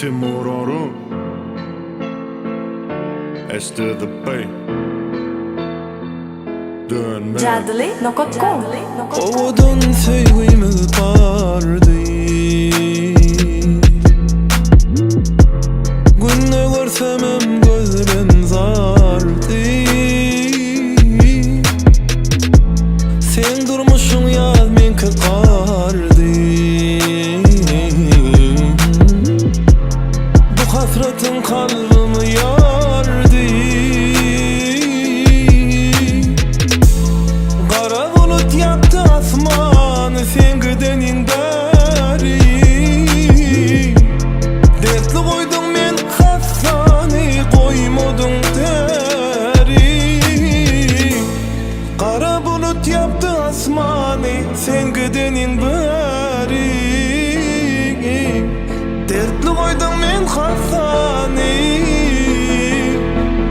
Timuror'u Esti the Bay Dönme Jadli.com Ovadan sevgimiz vardı. Günne görsemem gözlerim zardı. Sen durmuşsun yaz menki kardı. Bu hasretin kalbimi yardı. Kara bulut yaptı asmanı sen gidenin beri. Dertli koydun men hassani koymadın teri. Kara bulut yaptı asmanı sen gidenin beri. Dertli koydun men hassani.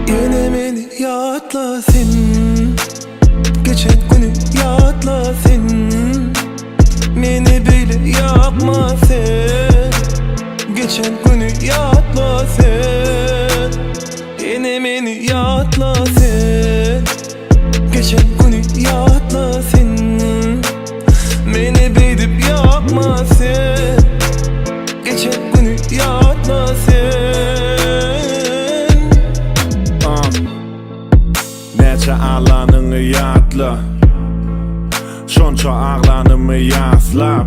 Yine beni yatla sen. Geçen günü yatla sen. Beni böyle yapma sen. Geçen günü yatla sen. Yine beni yatla sen. Geçen günü yatla sen. Beni böyle yapma sen. Geçen günü yatla sen. Neçe ağlanını yatla Şonça ağlanımı yaslap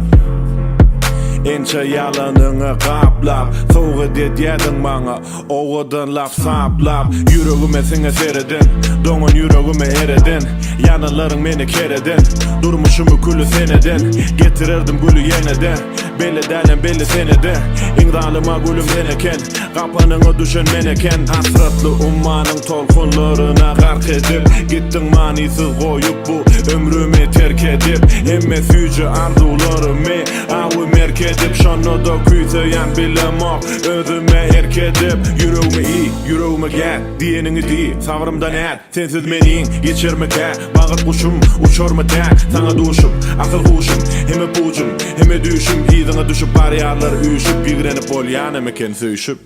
Ençe yalanını kaplap Soğu dediyedin bana Oğudun laf saplap Yüreğime sine seredin Donun yüreğime eredin Yanıların beni keredin Durmuşumu külü senedin Getirirdim gülü yeniden Belli delen belli senede İndalıma gülüm deneken Kapanını düşen meneken Hasratlı ummanın tolkunlarına gark edip Gittin manisiz koyup bu ömrümü terk edip Emme süyücü arzularımı avu merk edip Şonu da küyseyen bilemok özüme erk edip Yüreğime iyi, yüreğime gel Diyenini değil, savrımdan et Sensiz menin geçer mi tek Bağıt kuşum, uçor mu tek Sana duşup, akıl kuşum Heme pucum, heme düşüm İzine düşüp bariyarlar üşüp Bigrenip ol yanımken söğüşüp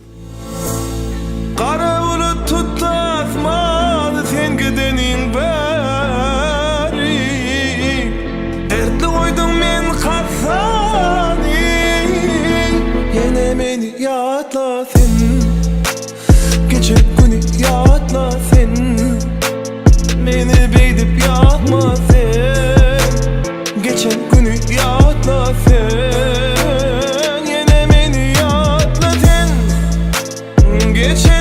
Kara bulut tuttu asmanı sen gidenin beri. Dertli koydun men hassani. Yine beni yatla sen. Geçen günü yatla sen. Beni beydip yapma sen. Geçen günü yatla sen. Yine beni yatla sen. Geçen